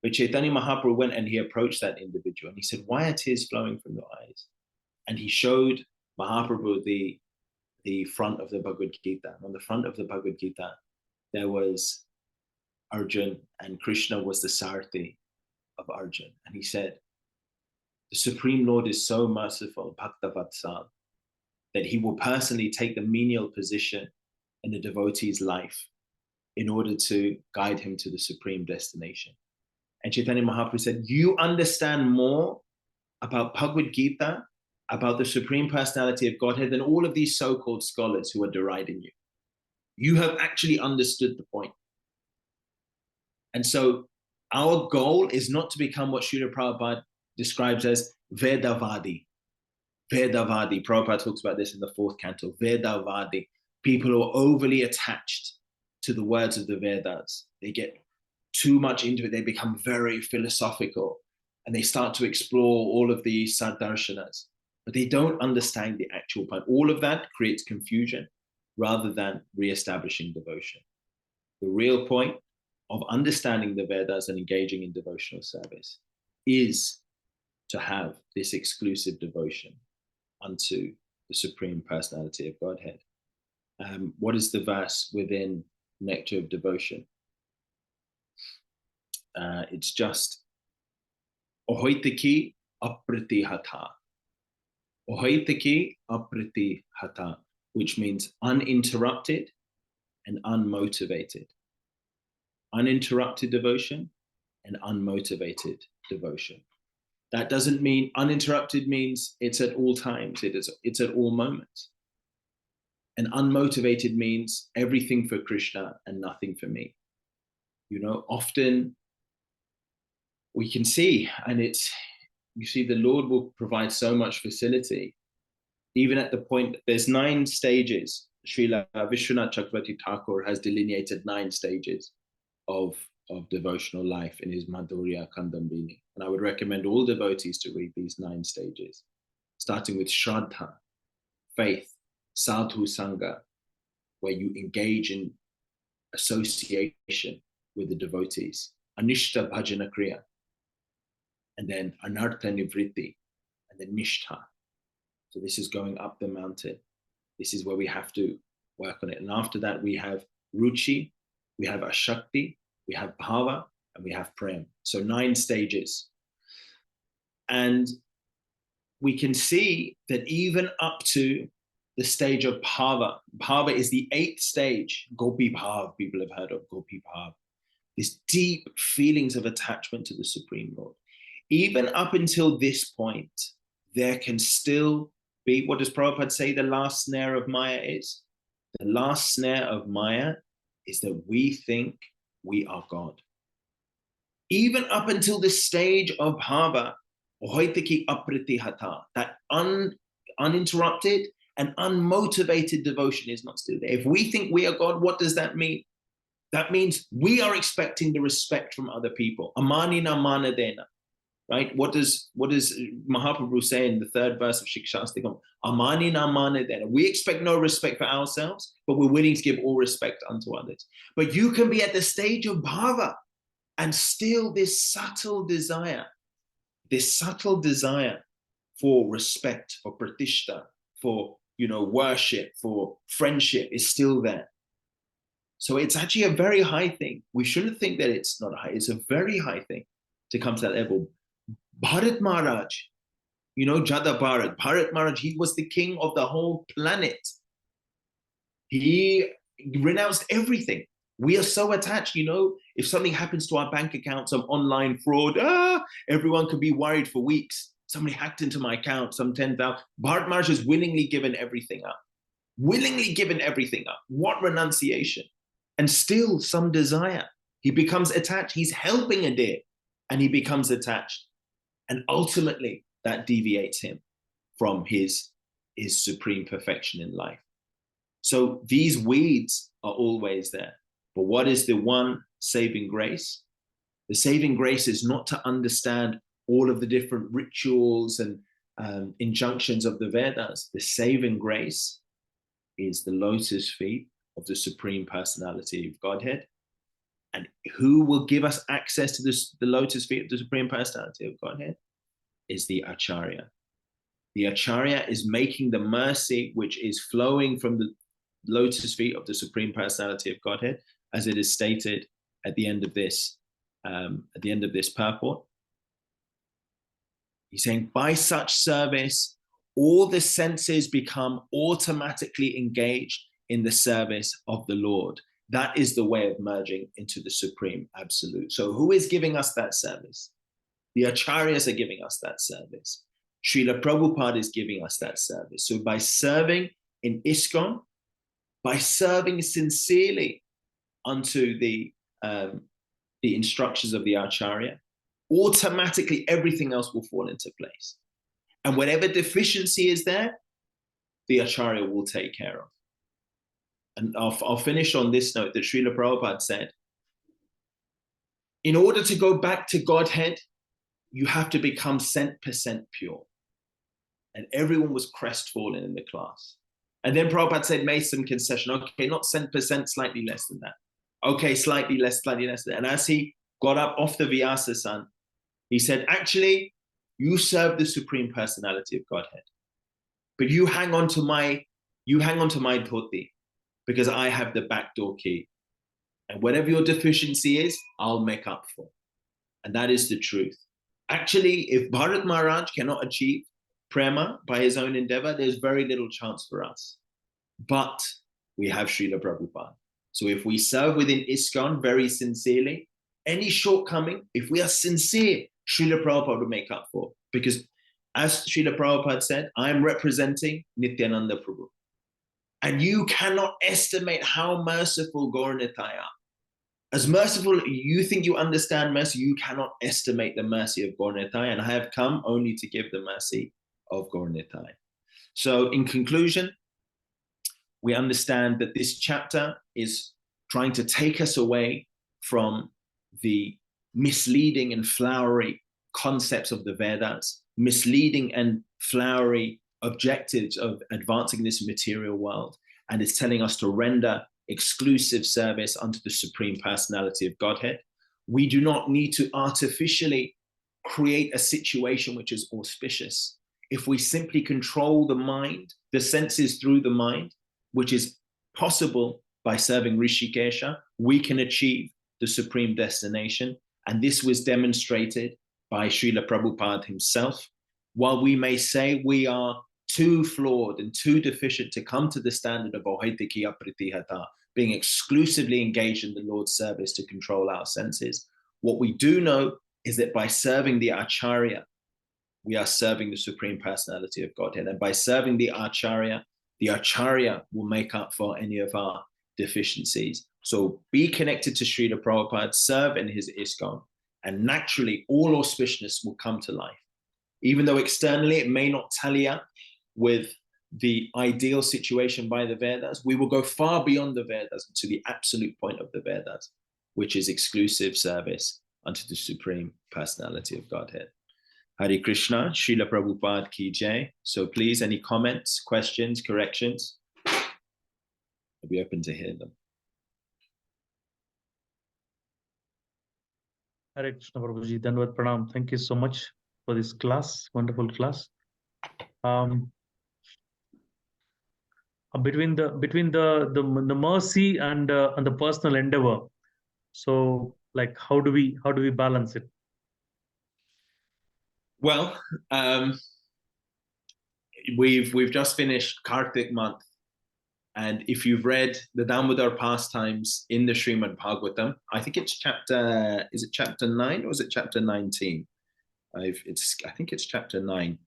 But Chaitanya Mahaprabhu went and he approached that individual and he said, why are tears flowing from your eyes? And he showed Mahaprabhu the front of the Bhagavad Gita. On the front of the Bhagavad Gita, there was Arjun, and Krishna was the Sarthi of Arjun. And he said, the Supreme Lord is so merciful, Bhakta Vatsal, that he will personally take the menial position in the devotee's life in order to guide him to the supreme destination. And Chaitanya Mahaprabhu said, you understand more about Bhagavad Gita, about the Supreme Personality of Godhead, than all of these so-called scholars who are deriding you. You have actually understood the point. And so our goal is not to become what Srila Prabhupada describes as Vedavadi. Vedavadi. Prabhupada talks about this in the 4th canto. Vedavadi. People who are overly attached to the words of the Vedas. They get too much into it. They become very philosophical. and they start to explore all of the saddarshanas, but they don't understand the actual point. All of that creates confusion rather than re-establishing devotion. The real point of understanding the Vedas and engaging in devotional service is to have this exclusive devotion unto the Supreme Personality of Godhead. What is the verse within Nectar of Devotion? It's just Ohoitaki apratihata. Ohoitaki apratihata, which means uninterrupted and unmotivated. Uninterrupted devotion and unmotivated devotion. That doesn't mean uninterrupted means it's at all times, it's at all moments. And unmotivated means everything for Krishna and nothing for me. You know, often we can see, and you see the Lord will provide so much facility, even at the point, there's 9 stages. Srila Vishwanath Chakravarti Thakur has delineated 9 stages of devotional life in his Madhurya Kandambini. And I would recommend all devotees to read these 9 stages, starting with Shraddha, faith, Sadhu Sangha, where you engage in association with the devotees, Anishta Bhajana Kriya, and then Anartha Nivritti, and then Nishtha. So this is going up the mountain. This is where we have to work on it. And after that, we have Ruchi, we have Ashakti, we have Bhava, and we have Prem. So 9 stages. And we can see that even up to the stage of Bhava, Bhava is the 8th stage, Gopi Bhav, people have heard of Gopi Bhav. These deep feelings of attachment to the Supreme Lord. Even up until this point, there can still be, what does Prabhupada say the last snare of Maya is? The last snare of Maya is that we think we are God. Even up until the stage of Bhava, Ohoitaki apratihata, that uninterrupted and unmotivated devotion is not still there. If we think we are God, what does that mean? That means we are expecting the respect from other people. Amanina manadena. Right? What does Mahaprabhu say in the 3rd verse of Shikshastikam? Amanina manadena. We expect no respect for ourselves, but we're willing to give all respect unto others. But you can be at the stage of bhava and still this subtle desire for respect, for pratishta, for worship, for friendship is still there. So it's actually a very high thing. We shouldn't think that it's not high. It's a very high thing to come to that level. Bharat Maharaj, Jada Bharat Maharaj, he was the king of the whole planet. He renounced everything. We are so attached, if something happens to our bank account, some online fraud, everyone could be worried for weeks. Somebody hacked into my account, some 10,000. Bharat Maharaj has willingly given everything up. Willingly given everything up. What renunciation. And still some desire. He becomes attached. He's helping a deer and he becomes attached. And ultimately that deviates him from his supreme perfection in life. So these weeds are always there. But what is the one saving grace? The saving grace is not to understand all of the different rituals and injunctions of the Vedas. The saving grace is the lotus feet of the Supreme Personality of Godhead. And who will give us access to the lotus feet of the Supreme Personality of Godhead? Is the Acharya. The Acharya is making the mercy which is flowing from the lotus feet of the Supreme Personality of Godhead, as it is stated at the end of this purport. He's saying, by such service, all the senses become automatically engaged in the service of the Lord. That is the way of merging into the Supreme Absolute. So who is giving us that service? The Acharyas are giving us that service. Srila Prabhupada is giving us that service. So by serving in ISKCON, by serving sincerely unto the instructions of the Acharya, automatically everything else will fall into place. And whatever deficiency is there, the Acharya will take care of. And I'll finish on this note that Srila Prabhupada said, in order to go back to Godhead, you have to become cent percent pure. And everyone was crestfallen in the class. And then Prabhupada said, made some concession. Okay, not cent percent, slightly less than that. Okay, slightly less than that. And as he got up off the Vyasa-san, he said, actually, you serve the Supreme Personality of Godhead. But you hang on to my dhoti, because I have the backdoor key. And whatever your deficiency is, I'll make up for. And that is the truth. Actually, if Bharat Maharaj cannot achieve prema by his own endeavor, there's very little chance for us. But we have Srila Prabhupada. So if we serve within ISKCON very sincerely, any shortcoming, if we are sincere, Srila Prabhupada will make up for. Because as Srila Prabhupada said, I am representing Nityananda Prabhu. And you cannot estimate how merciful Gaura-Nitai are. As merciful, you think you understand mercy, you cannot estimate the mercy of Gaura-Nitai, and I have come only to give the mercy of Gaura-Nitai. So in conclusion, we understand that this chapter is trying to take us away from the misleading and flowery concepts of the Vedas, misleading and flowery objectives of advancing this material world, and it's telling us to render exclusive service unto the Supreme Personality of Godhead. We do not need to artificially create a situation which is auspicious. If we simply control the mind, the senses through the mind, which is possible by serving Rishikesha, we can achieve the supreme destination. And this was demonstrated by Srila Prabhupada himself. While we may say we are too flawed and too deficient to come to the standard of Ohaitikya Pratihata, being exclusively engaged in the Lord's service to control our senses, what we do know is that by serving the Acharya, we are serving the Supreme Personality of Godhead. And by serving the Acharya will make up for any of our deficiencies. So be connected to Srila Prabhupada, serve in his ISKCON, and naturally all auspiciousness will come to life. Even though externally it may not tally up with the ideal situation by the Vedas, we will go far beyond the Vedas to the absolute point of the Vedas, which is exclusive service unto the Supreme Personality of Godhead. Hare Krishna, Srila Prabhupada ki jai. So please, any comments, questions, corrections? I'll be open to hear them. Hare Krishna, Prabhuji. Dhanavad Pranam. Thank you so much for this class, wonderful class. Between the mercy and the personal endeavor, so like how do we balance it? Well, we've just finished Kartik month, and if you've read the Damodar pastimes in the Srimad Bhagavatam, I think it's chapter 9 or is it chapter 19? I think it's chapter 9.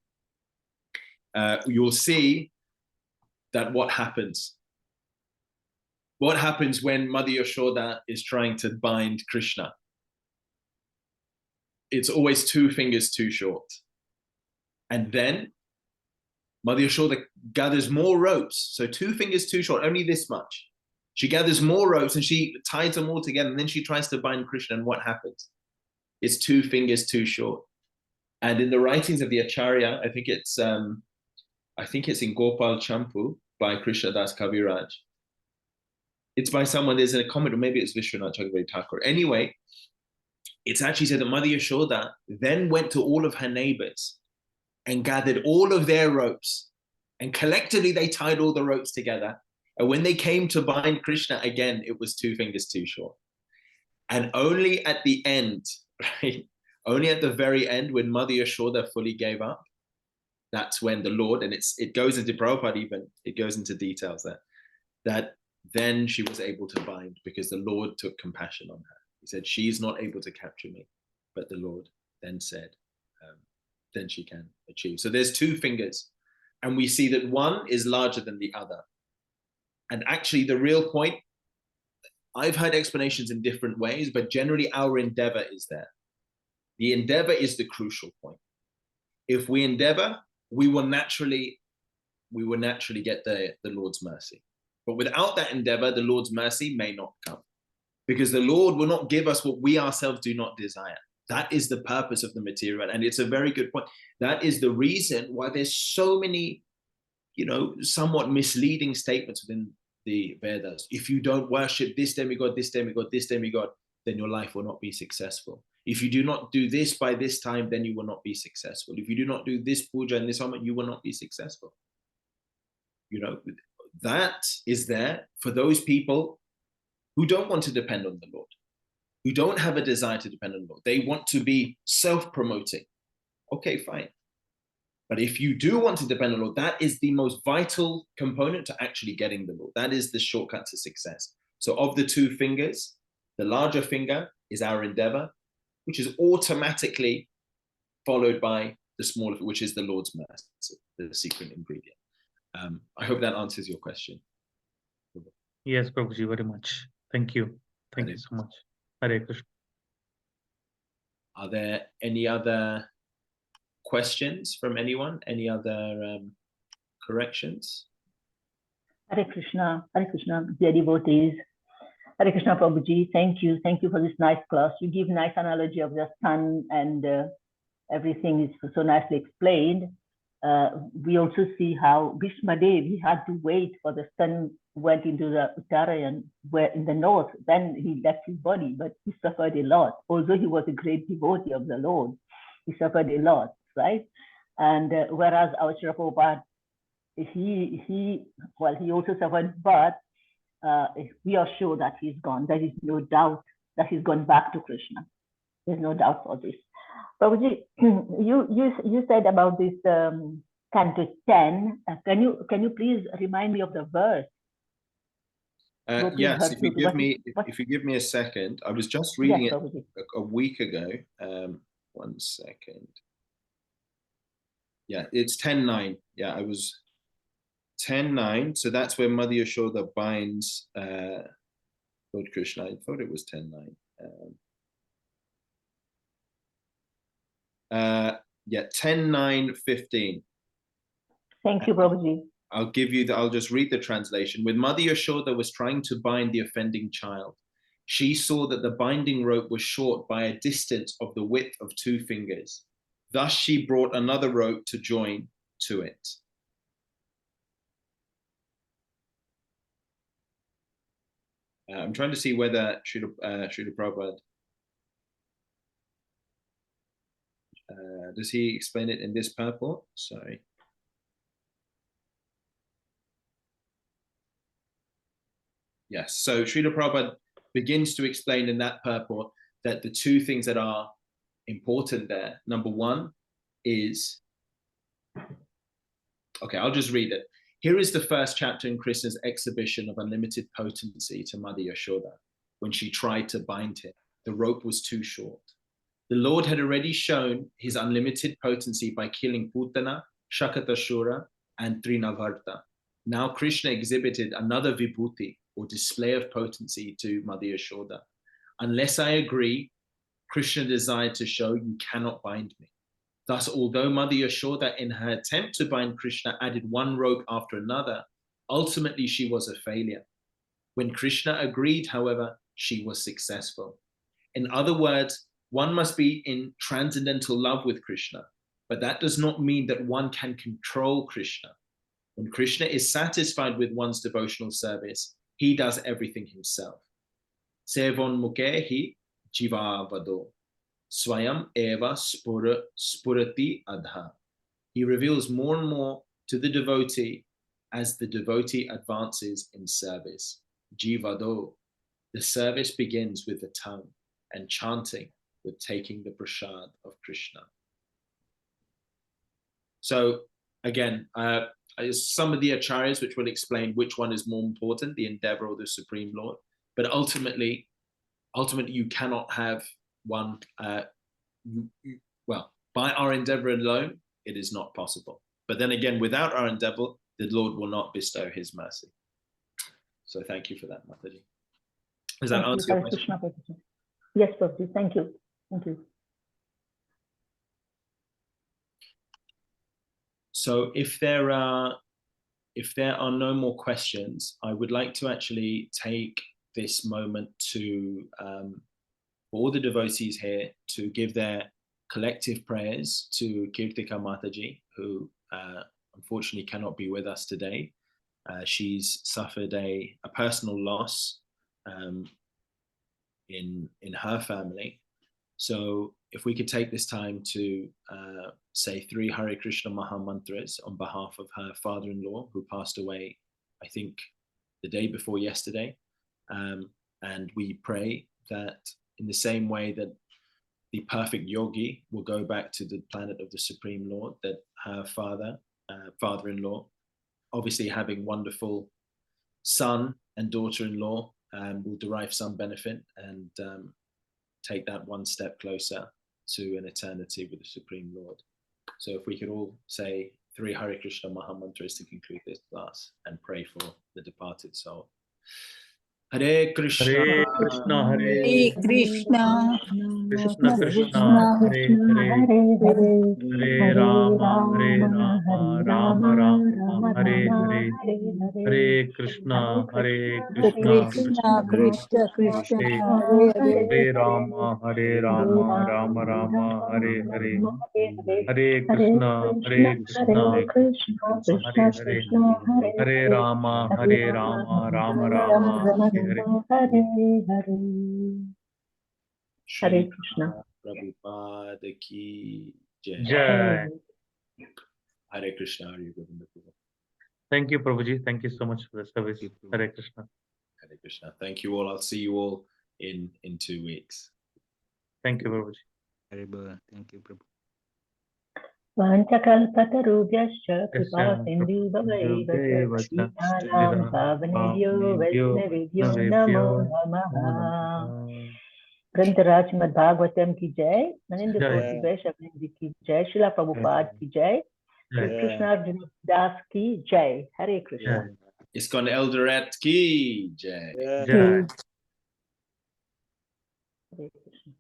You'll see that what happens when Mother Yashoda is trying to bind Krishna. It's always 2 fingers too short. And then Mother Yashoda gathers more ropes. So 2 fingers too short, only this much. She gathers more ropes and she ties them all together, and then she tries to bind Krishna, and what happens? It's 2 fingers too short. And in the writings of the Acharya, I think it's in Gopal Champu by Krishna Das Kaviraj. It's by someone, there's a comment, or maybe it's Vishwanath Chakravarti Thakur. Anyway, it's actually said that Mother Yashoda then went to all of her neighbors and gathered all of their ropes, and collectively they tied all the ropes together. And when they came to bind Krishna again, it was 2 fingers too short. And only at the end, right? Only at the very end, when Mother Yashoda fully gave up, that's when the Lord, and it goes into Prabhupada even, it goes into details there, that then she was able to bind, because the Lord took compassion on her. He said, she's not able to capture me, but the Lord then said, then she can achieve. So there's 2 fingers, and we see that one is larger than the other. And actually the real point, I've heard explanations in different ways, but generally our endeavor is there. The endeavor is the crucial point. If we endeavor, we will naturally get the Lord's mercy. But without that endeavor, the Lord's mercy may not come, because the Lord will not give us what we ourselves do not desire. That is the purpose of the material. And it's a very good point. That is the reason why there's so many, somewhat misleading statements within the Vedas. If you don't worship this demigod, this demigod, this demigod, then your life will not be successful. If you do not do this by this time, then you will not be successful. If you do not do this puja and this homa, you will not be successful. That is there for those people who don't want to depend on the Lord, who don't have a desire to depend on the Lord. They want to be self-promoting. Okay, fine. But if you do want to depend on the Lord, that is the most vital component to actually getting the Lord. That is the shortcut to success. So of the two fingers, the larger finger is our endeavor, which is automatically followed by the smaller, which is the Lord's mercy, the secret ingredient. I hope that answers your question. Yes, Prabhuji, very much. Thank you. Thank you so much. Hare Krishna. Are there any other questions from anyone? Any other corrections? Hare Krishna, dear devotees. Hare Krishna, Prabhuji. Thank you for this nice class. You give nice analogy of the sun, and everything is so nicely explained. We also see how Bhishma Dev, he had to wait for the sun went into the Uttarayan, where in the north, then he left his body, but he suffered a lot. Although he was a great devotee of the Lord, he suffered a lot, right? And whereas our Srila Prabhupada, he also suffered, but we are sure that he's gone. There is no doubt that he's gone back to Krishna. There's no doubt for this. Prabhuji, you said about this canto 10. Can you please remind me of the verse? Yes, if you give me a second. I was just reading it a week ago. 1 second. Yeah, it's 10:9. Yeah, I was 10:9. So that's where Mother Yashoda binds Lord Krishna. I thought it was 10:9. Yeah, 10:9:15. Thank you, Prabhuji. I'll just read the translation. When Mother Yashoda was trying to bind the offending child, she saw that the binding rope was short by a distance of the width of 2 fingers. Thus she brought another rope to join to it. I'm trying to see whether Srila Prabhupada, does he explain it in this purport? Sorry. Yes, so Srila Prabhupada begins to explain in that purport that the 2 things that are important there, number 1 is, okay, I'll just read it. Here is the first chapter in Krishna's exhibition of unlimited potency to Mother Yashoda. When she tried to bind him, the rope was too short. The Lord had already shown his unlimited potency by killing Putana, Shakatashura, and Trinavarta. Now Krishna exhibited another vibhuti, or display of potency, to Mother Yashoda. Unless I agree, Krishna desired to show you cannot bind me. Thus, although Mother Yashoda, in her attempt to bind Krishna, added one rope after another, ultimately she was a failure. When Krishna agreed, however, she was successful. In other words, one must be in transcendental love with Krishna, but that does not mean that one can control Krishna. When Krishna is satisfied with one's devotional service, he does everything himself. Sevon mukehi jiva vado. Swayam eva spurati adha. He reveals more and more to the devotee as the devotee advances in service. Jivado. The service begins with the tongue, and chanting with taking the prasad of Krishna. So again, some of the acharyas which will explain which one is more important, the endeavor or the Supreme Lord. But ultimately you cannot have one. Well, by our endeavor alone, it is not possible. But then again, without our endeavor, the Lord will not bestow his mercy. So thank you for that, Mataji. Does that answer your question? Yes, Prabhuji. Thank you. Thank you. So if there are no more questions, I would like to actually take this moment to for all the devotees here to give their collective prayers to Kirtika Mataji, who unfortunately cannot be with us today. She's suffered a personal loss in her family. So if we could take this time to say 3 Hare Krishna Maha Mantras on behalf of her father-in-law, who passed away, I think, the day before yesterday. And we pray that in the same way that the perfect yogi will go back to the planet of the Supreme Lord, that her father-in-law, obviously having wonderful son and daughter-in-law, will derive some benefit and take that one step closer to an eternity with the Supreme Lord. So if we could all say 3 Hare Krishna Maha Mantras to conclude this class and pray for the departed soul. Hare Krishna, Hare Krishna, Hare Krishna, Krishna Krishna Hare Hare, Hare Hare Rama, Rama Rama, Hare Hare, Hare Krishna, Hare Krishna Krishna, Krishna Krishna, Hare, Hare Hare, Hare Rama, Rama Rama, Hare Hare, Hare Krishna, Krishna Hare Hare, Hare Rama, Rama Rama, Hare Hare. Hare Krishna. Prabhupada ki jai. Jai. Hare Krishna, Hare Govinda. Thank you, Prabhuji. Thank you so much for the service. Hare Krishna. Hare Krishna. Thank you all. I'll see you all in 2 weeks. Thank you, Prabhuji. Thank you, Prabhu. Vanchakalpatarubhyascha kripa sindhubhaiva Shritanam Pavanebhyo Vaishnavibhyo Namo Namaha. Grantaraj Srimad Bhagavatam ki jai, Naninder Koti Vaishnavji ki jai, Srila Prabhupada ki jai, Krishna Arjun Das ki jai. Hare Krishna. ISKCON Eldoret ki jai. Jai. Hare Krishna.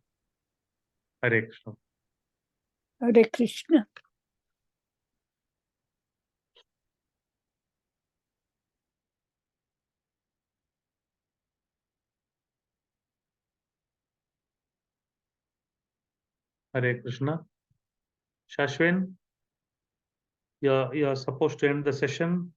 Hare Krishna. Hare Krishna. Hare Krishna. Shashwin, you're supposed to end the session.